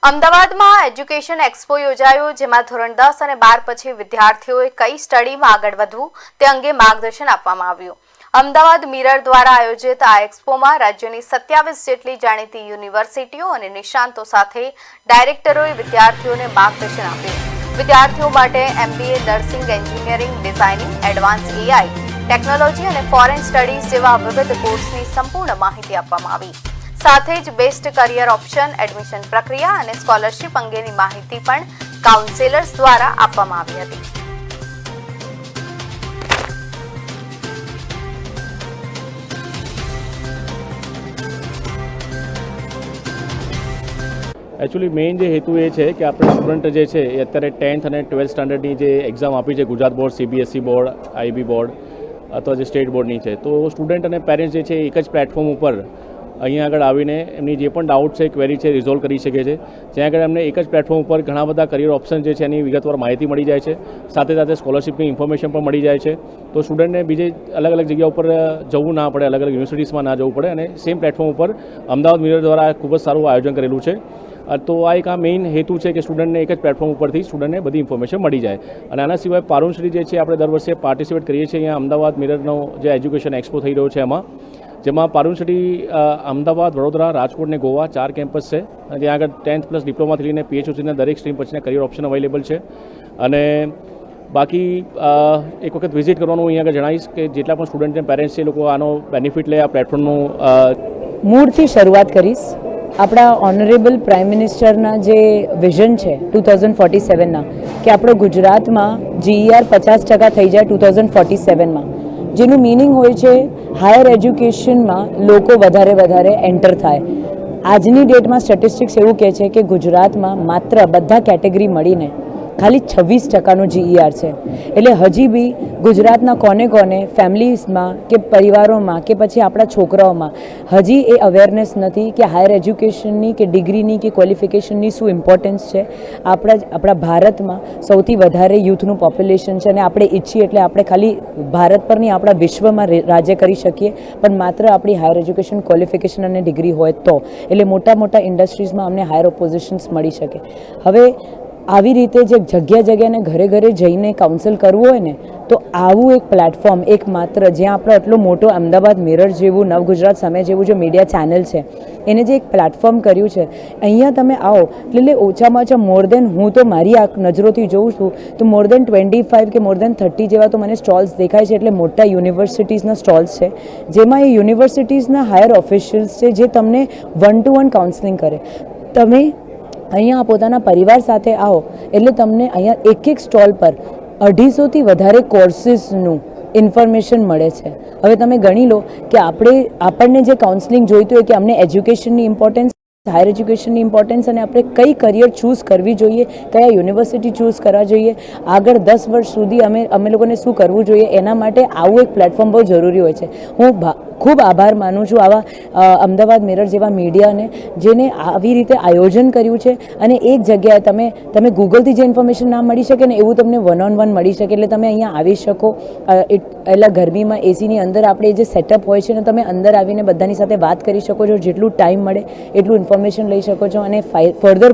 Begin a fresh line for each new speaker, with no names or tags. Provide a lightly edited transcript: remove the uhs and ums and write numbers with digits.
અમદાવાદમાં education expo યોજાયો, જેમાં ધોરણ 10 અને 12 પછી વિદ્યાર્થીઓએ કઈ સ્ટડીમાં આગળ વધવું તે અંગે માર્ગદર્શન આપવામાં આવ્યું। અમદાવાદ મિરર દ્વારા આયોજિત આ એક્સપોમાં રાજ્યની 27 જેટલી જાણીતી યુનિવર્સિટીઓ અને નિષ્ણાંતો સાથે ડાયરેક્ટરોએ વિદ્યાર્થીઓને માર્ગદર્શન આપ્યું। વિદ્યાર્થીઓ માટે MBA, nursing, engineering, designing, advance AI, technology અને ફોરેન સ્ટડીઝ જેવા વિવિધ કોર્સની સંપૂર્ણ માહિતી આપવામાં આવી। સાથે જ બેસ્ટ કરિયર ઓપ્શન, એડમિશન પ્રક્રિયા અને સ્કોલરશિપ અંગેની માહિતી પણ કાઉન્સેલર્સ દ્વારા આપવામાં આવી હતી।
एक्चुअली मेन जो हेतु ये है कि આપણે સ્ટુડન્ટ જે છે એ અત્યારે 10th અને 12th સ્ટાન્ડર્ડની જે એક્ઝામ આપી છે Gujarat board, CBSE board, IB board અથવા જે સ્ટેટ બોર્ડની છે, તો સ્ટુડન્ટ અને પેરેન્ટ્સ જે છે એક જ પ્લેટફોર્મ ઉપર અહીંયા આગળ આવીને એમની જે પણ ડાઉટ છે, ક્વેરી છે, રિઝોલ્વ કરી શકે છે। જ્યાં આગળ એમને એક જ પ્લેટફોર્મ ઉપર ઘણા બધા કરિયર ઓપ્શન જે છે એની વિગતવાર માહિતી મળી જાય છે, સાથે સાથે સ્કોલરશિપની ઇન્ફોર્મેશન પણ મળી જાય છે। તો સ્ટુડન્ટને બીજે અલગ અલગ જગ્યા ઉપર જવું ના પડે, અલગ અલગ યુનિવર્સિટીઝમાં ના જવું પડે અને સેમ પ્લેટફોર્મ ઉપર અમદાવાદ મિરર દ્વારા ખૂબ જ સારું આયોજન કરેલું છે। તો આ એક મેઇન હેતુ છે કે સ્ટુડન્ટને એક જ પ્લેટફોર્મ ઉપરથી સ્ટુડન્ટને બધી ઇન્ફોર્મેશન મળી જાય। અને આના સિવાય પારુણશ્રી જે છે આપણે દર વર્ષે પાર્ટિસિપેટ કરીએ છીએ અહીંયા અમદાવાદ મિરરનો જે એજ્યુકેશન એક્સપો થઈ રહ્યો છે એમાં, જેમાં પારુણશ્રી અમદાવાદ, વડોદરા, રાજકોટ ને ગોવા 4 કેમ્પસ છે। ત્યાં આગળ 10th પ્લસ ડિપ્લોમાથી લઈને PhD સુધીના દરેક સ્ટ્રીમ પછીના કરિયર ઓપ્શન અવેલેબલ છે। અને બાકી એક વખત વિઝિટ કરવાનું અહીંયા આગળ જણાવીશ કે જેટલા પણ સ્ટુડન્ટ અને પેરેન્ટ્સ છે એ લોકો આનો બેનિફિટ લે, આ પ્લેટફોર્મનું
મૂળથી શરૂઆત કરીશ। આપણા ઓનરેબલ પ્રાઇમ મિનિસ્ટરના જે વિઝન છે 2047ના કે આપણો ગુજરાતમાં GER 50% થઈ જાય 2047માં, જેનું મિનિંગ હોય છે હાયર એજ્યુકેશનમાં લોકો વધારે એન્ટર થાય। આજની ડેટમાં સ્ટેટિસ્ટિક્સ એવું કહે છે કે ગુજરાતમાં માત્ર બધા કેટેગરી મળીને ખાલી 26%નો GER છે। એટલે હજી બી ગુજરાતના કોને ફેમિલીઝમાં કે પરિવારોમાં કે પછી આપણા છોકરાઓમાં હજી એ અવેરનેસ નથી કે હાયર એજ્યુકેશનની કે ડિગ્રીની કે ક્વોલિફિકેશનની શું ઇમ્પોર્ટન્સ છે। આપણા ભારતમાં સૌથી વધારે યુથનું પોપ્યુલેશન છે અને આપણે ઈચ્છીએ એટલે આપણે ખાલી ભારત પર નહીં, આપણા વિશ્વમાં રાજ્ય કરી શકીએ, પણ માત્ર આપણી હાયર એજ્યુકેશન, ક્વોલિફિકેશન અને ડિગ્રી હોય તો, એટલે મોટા ઇન્ડસ્ટ્રીઝમાં અમને હાયર પોઝિશન્સ મળી શકે। હવે આવી રીતે જે જગ્યાને ઘરે જઈને કાઉન્સલ કરવું હોય ને, તો આવું એક પ્લેટફોર્મ, એક માત્ર જ્યાં આપણે આટલો મોટો અમદાવાદ મિરર જેવું, નવગુજરાત સમય જેવું જે મીડિયા ચેનલ છે એને જે એક પ્લેટફોર્મ કર્યું છે, અહીંયા તમે આવો એટલે ઓછામાં ઓછા મોર દેન, હું તો મારી આ નજરોથી જોઉં છું તો મોર દેન 25 કે મોર દેન 30 જેવા તો મને સ્ટોલ્સ દેખાય છે। એટલે મોટા યુનિવર્સિટીઝના સ્ટોલ્સ છે, જેમાં એ યુનિવર્સિટીઝના હાયર ઓફિશિયલ્સ છે જે તમને 1-to-1 કાઉન્સલિંગ કરે। તમે અહીંયા પોતાના પરિવાર સાથે આવો એટલે તમને અહીંયા એક સ્ટોલ પર 250થી વધારે કોર્સીસનું ઇન્ફોર્મેશન મળે છે। હવે તમે ગણી લો કે આપણને જે કાઉન્સલિંગ જોઈતું હોય કે અમને એજ્યુકેશનની ઇમ્પોર્ટન્સ, હાયર એજ્યુકેશનની ઇમ્પોર્ટન્સ અને આપણે કઈ કરિયર ચૂઝ કરવી જોઈએ, કયા યુનિવર્સિટી ચૂઝ કરવા જોઈએ, આગળ 10 વર્ષ સુધી અમે લોકોને શું કરવું જોઈએ, એના માટે આવું એક પ્લેટફોર્મ બહુ જરૂરી હોય છે। હું ખૂબ આભાર માનું છું આવા અમદાવાદ મિરર જેવા મીડિયાને, જેને આવી રીતે આયોજન કર્યું છે। અને એક જગ્યાએ તમે ગૂગલથી જે ઇન્ફોર્મેશન ના મળી શકે ને એવું તમને 1-on-1 મળી શકે। એટલે તમે અહીંયા આવી શકો, એટલે ગરમીમાં એસીની અંદર આપણે જે સેટઅપ હોય છે ને, તમે અંદર આવીને બધાની સાથે વાત કરી શકો છો, જેટલું ટાઈમ મળે એટલું ઇન્ફોર્મેશન લઈ શકો છો અને ફર્ધર